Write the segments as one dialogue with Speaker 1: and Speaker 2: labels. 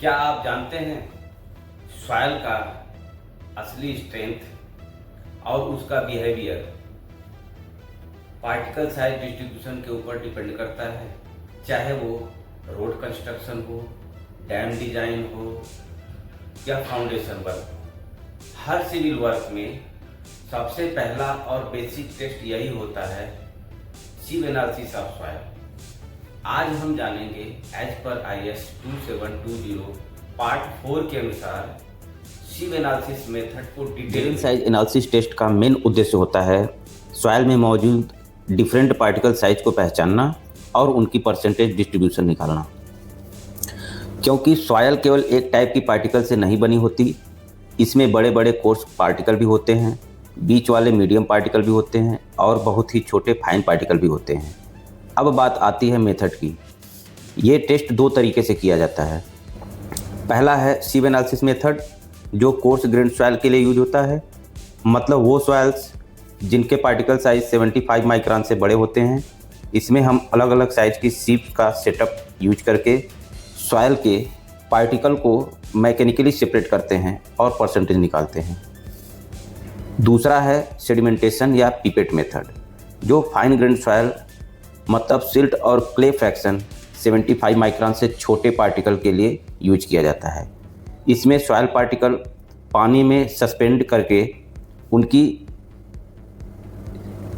Speaker 1: क्या आप जानते हैं सॉइल का असली स्ट्रेंथ और उसका बिहेवियर पार्टिकल साइज डिस्ट्रीब्यूशन के ऊपर डिपेंड करता है। चाहे वो रोड कंस्ट्रक्शन हो, डैम डिजाइन हो या फाउंडेशन वर्क, हर सिविल वर्क में सबसे पहला और बेसिक टेस्ट यही होता है, सिव एनालिसिस ऑफ सॉइल। आज हम जानेंगे एज पर IS 2720 पार्ट 4 के अनुसार सिव एनालिसिस मेथड को डिटेल
Speaker 2: साइज एनालिसिस टेस्ट का मेन उद्देश्य होता है सॉइल में मौजूद डिफरेंट पार्टिकल साइज को पहचानना और उनकी परसेंटेज डिस्ट्रीब्यूशन निकालना। क्योंकि सॉइल केवल एक टाइप की पार्टिकल से नहीं बनी होती, इसमें बड़े बड़े कोर्स पार्टिकल भी होते हैं, बीच वाले मीडियम पार्टिकल भी होते हैं और बहुत ही छोटे फाइन पार्टिकल भी होते हैं। अब बात आती है मेथड की। ये टेस्ट दो तरीके से किया जाता है। पहला है सिव एनालिसिस मेथड, जो कोर्स ग्रेन सॉइल के लिए यूज होता है, मतलब वो सॉइल्स जिनके पार्टिकल साइज 75 माइक्रोन से बड़े होते हैं। इसमें हम अलग अलग साइज की सिव का सेटअप यूज करके सॉइल के पार्टिकल को मैकेनिकली सेपरेट करते हैं और परसेंटेज निकालते हैं। दूसरा है सेडिमेंटेशन या पिपेट मेथड, जो फाइन ग्रेन सॉइल मतलब सिल्ट और क्ले फ्रैक्शन 75 माइक्रोन से छोटे पार्टिकल के लिए यूज किया जाता है। इसमें सॉइल पार्टिकल पानी में सस्पेंड करके उनकी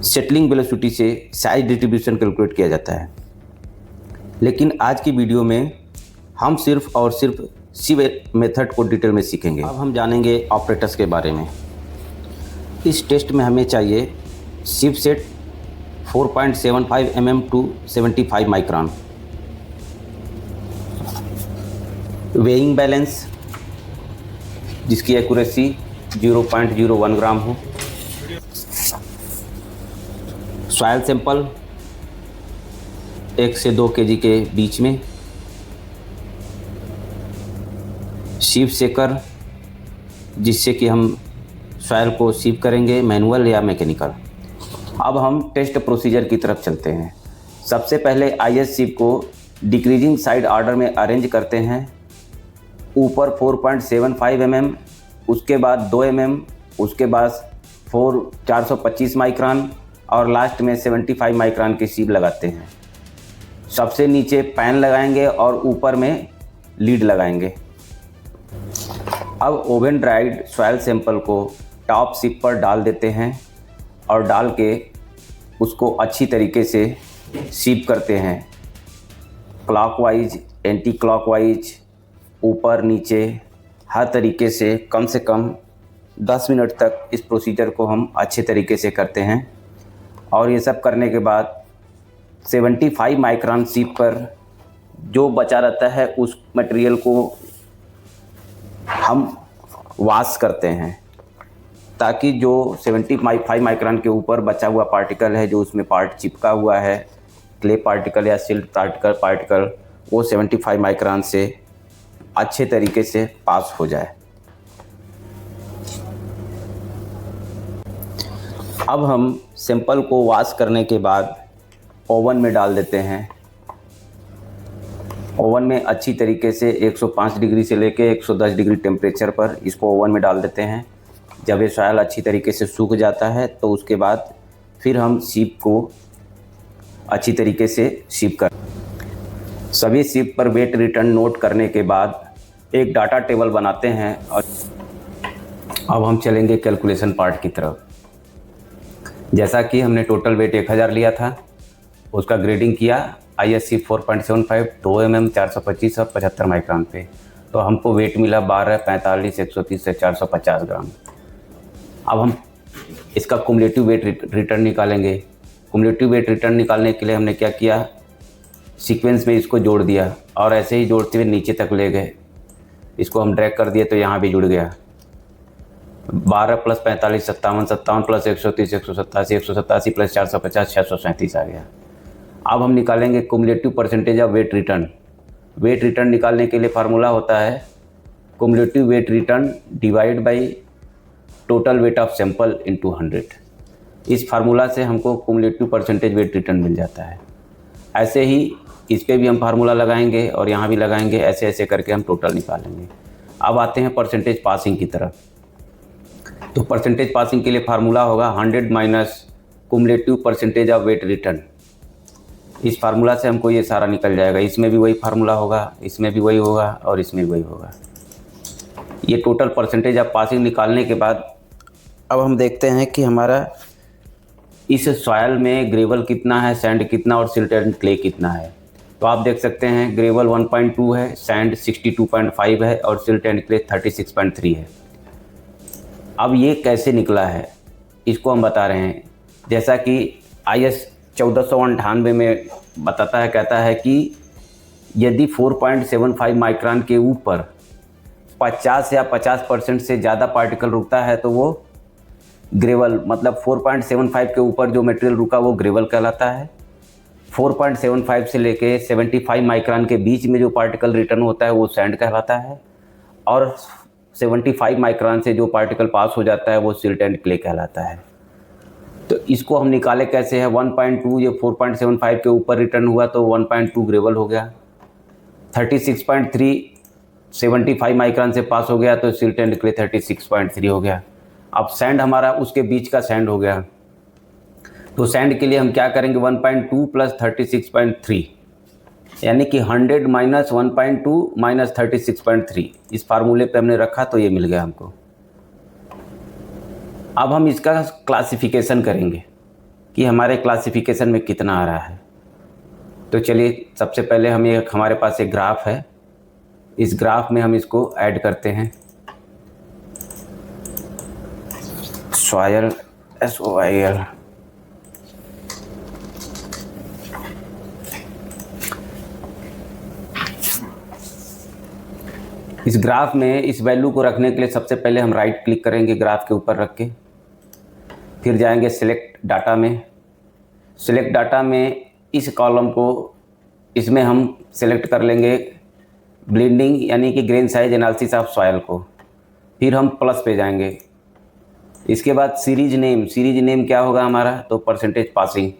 Speaker 2: सेटलिंग वेलोसिटी से साइज डिस्ट्रीब्यूशन कैलकुलेट किया जाता है। लेकिन आज की वीडियो में हम सिर्फ और सिर्फ सिव मेथड को डिटेल में सीखेंगे। अब हम जानेंगे ऑपरेटर्स के बारे में। इस टेस्ट में हमें चाहिए sieve set 4.75 mm to 75 micron, weighing balance जिसकी एक्यूरेसी 0.01 ग्राम हो, सॉइल सैंपल 1 से 2 kg के बीच में, सीव सेकर जिससे कि हम सॉइल को सीव करेंगे, मैनुअल या मैकेनिकल। अब हम टेस्ट प्रोसीजर की तरफ चलते हैं। सबसे पहले IS सीव को डिक्रीजिंग साइड ऑर्डर में अरेंज करते हैं। ऊपर 4.75 mm, उसके बाद 2 mm, उसके बाद 425 माइक्रोन और लास्ट में 75 माइक्रोन की सीव लगाते हैं। सबसे नीचे पैन लगाएंगे और ऊपर में लीड लगाएंगे। अब ओवन ड्राइड सॉइल सैंपल को टॉप सीव पर डाल देते हैं और डाल के उसको अच्छी तरीके से सीव करते हैं, क्लॉकवाइज, एंटी क्लॉकवाइज, ऊपर नीचे, हर तरीके से कम 10 मिनट तक इस प्रोसीजर को हम अच्छे तरीके से करते हैं। और ये सब करने के बाद 75 माइक्रोन सीव पर जो बचा रहता है उस मटेरियल को हम वॉश करते हैं, ताकि जो 75 माइक्रोन के ऊपर बचा हुआ पार्टिकल है, जो उसमें पार्ट चिपका हुआ है, क्ले पार्टिकल या सिल्ट पार्टिकल, वो 75 माइक्रोन से अच्छे तरीके से पास हो जाए। अब हम सैंपल को वॉश करने के बाद ओवन में डाल देते हैं। ओवन में अच्छी तरीके से 105 डिग्री से लेके 110 डिग्री टेम्परेचर पर इसको ओवन में डाल देते हैं। जब ये सॉइल अच्छी तरीके से सूख जाता है तो उसके बाद फिर हम सीव को अच्छी तरीके से सीव कर सभी सीव पर वेट रिटर्न नोट करने के बाद एक डाटा टेबल बनाते हैं। और अब हम चलेंगे कैलकुलेशन पार्ट की तरफ। जैसा कि हमने टोटल वेट 1000 लिया था, उसका ग्रेडिंग किया IS सीव 4.75 2 mm 425 और 75 माइक्रोन पे, तो हमको वेट मिला 12, 45, 130 से 450 ग्राम। अब हम इसका कुमुलेटिव वेट रिटर्न निकालेंगे। कुमुलेटिव वेट रिटर्न निकालने के लिए हमने क्या किया, सीक्वेंस में इसको जोड़ दिया और ऐसे ही जोड़ते हुए नीचे तक ले गए। इसको हम ड्रैग कर दिए तो यहाँ भी जुड़ गया। 12 + 45 57, 57 + 130 187, 187 + 450 637 आ गया। अब हम निकालेंगे cumulative percentage of weight return. Weight return निकालने के लिए फार्मूला होता है cumulative weight return divide by total weight of sample into 100। इस फार्मूला से हमको कुमुलेटिव परसेंटेज वेट रिटर्न मिल जाता है। ऐसे ही इस पे भी हम फार्मूला लगाएंगे और यहाँ भी लगाएंगे, ऐसे ऐसे करके हम टोटल निकालेंगे। अब आते हैं परसेंटेज पासिंग की तरफ। तो परसेंटेज पासिंग के लिए फार्मूला होगा 100 minus cumulative percentage of weight return. इस फार्मूला से हमको ये सारा निकल जाएगा। इसमें भी वही फार्मूला होगा, इसमें भी वही होगा और इसमें भी वही होगा। ये टोटल परसेंटेज ऑफ पासिंग निकालने के बाद अब हम देखते हैं कि हमारा इस सॉयल में ग्रेवल कितना है, सैंड कितना और सिल्ट एंड क्ले कितना है। तो आप देख सकते हैं ग्रेवल 1.2 है, सैंड 62.5 है और सिल्ट एंड क्ले 36.3 है। अब ये कैसे निकला है इसको हम बता रहे हैं। जैसा कि IS 1498 में बताता है, कहता है कि यदि 4.75 माइक्रोन के ऊपर 50 या 50% से ज़्यादा पार्टिकल रुकता है तो वो ग्रेवल, मतलब 4.75 के ऊपर जो मटेरियल रुका वो ग्रेवल कहलाता है। 4.75 से लेके 75 माइक्रोन के बीच में जो पार्टिकल रिटर्न होता है वो सैंड कहलाता है और 75 माइक्रोन से जो पार्टिकल पास हो जाता है वो सिल्ट एंड क्ले कहलाता है। तो इसको हम निकाले कैसे है, 1.2 ये 4.75 के ऊपर रिटर्न हुआ तो 1.2 ग्रेवल हो गया। 36.3 75 माइक्रोन से पास हो गया तो सिल्ट एंड क्ले 36.3 हो गया। अब सैंड हमारा उसके बीच का सैंड हो गया। तो सैंड के लिए हम क्या करेंगे, 1.2 प्लस 36.3 यानी कि 100 माइनस 1.2 माइनस 36.3 इस फार्मूले पे हमने रखा तो ये मिल गया हमको। अब हम इसका क्लासिफिकेशन करेंगे कि हमारे क्लासिफिकेशन में कितना आ रहा है। तो चलिए सबसे पहले हम एक, हमारे पास एक ग्राफ है, इस ग्राफ में हम इसको ऐड करते हैं। सॉयल SOIL इस ग्राफ में इस वैल्यू को रखने के लिए सबसे पहले हम राइट क्लिक करेंगे ग्राफ के ऊपर रख के, फिर जाएंगे सिलेक्ट डाटा में। सिलेक्ट डाटा में इस कॉलम को, इसमें हम सिलेक्ट कर लेंगे ब्लेंडिंग यानी कि grain size analysis of soil को। फिर हम प्लस पे जाएंगे। इसके बाद सीरीज नेम क्या होगा हमारा, तो परसेंटेज पासिंग।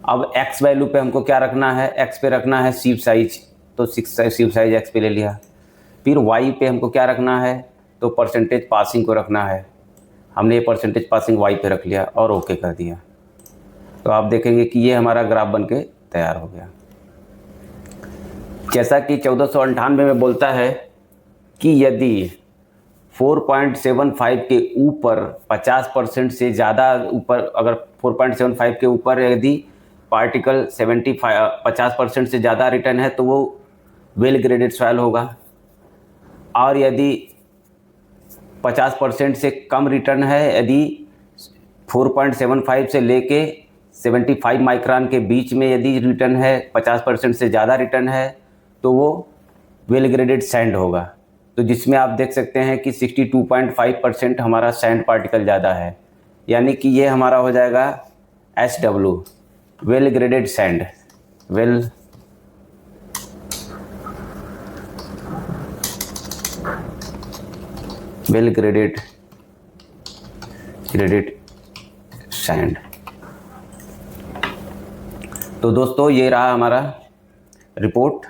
Speaker 2: अब एक्स वैल्यू पे हमको क्या रखना है, एक्स पे रखना है सीप साइज, तो 6 सीप साइज एक्स पे ले लिया। फिर वाई पे हमको क्या रखना है, तो परसेंटेज पासिंग को रखना है, हमने ये परसेंटेज पासिंग वाई पे रख लिया और ओके कर दिया। तो आप देखेंगे कि ये हमारा ग्राफ बन के तैयार हो गया। जैसा कि 1498 में बोलता है कि यदि 4.75 के ऊपर 50% से ज़्यादा ऊपर, अगर 4.75 के ऊपर यदि पार्टिकल 50% से ज़्यादा रिटर्न है तो वो वेल ग्रेडेड सॉयल होगा, और यदि 50% से कम रिटर्न है, यदि 4.75 से लेके 75 माइक्रोन के बीच में यदि रिटर्न है, 50% से ज़्यादा रिटर्न है तो वो वेल ग्रेडेड सैंड होगा। तो जिसमें आप देख सकते हैं कि 62.5% हमारा सैंड पार्टिकल ज़्यादा है, यानी कि ये हमारा हो जाएगा SW well graded sand, well graded sand. तो दोस्तों ये रहा हमारा रिपोर्ट।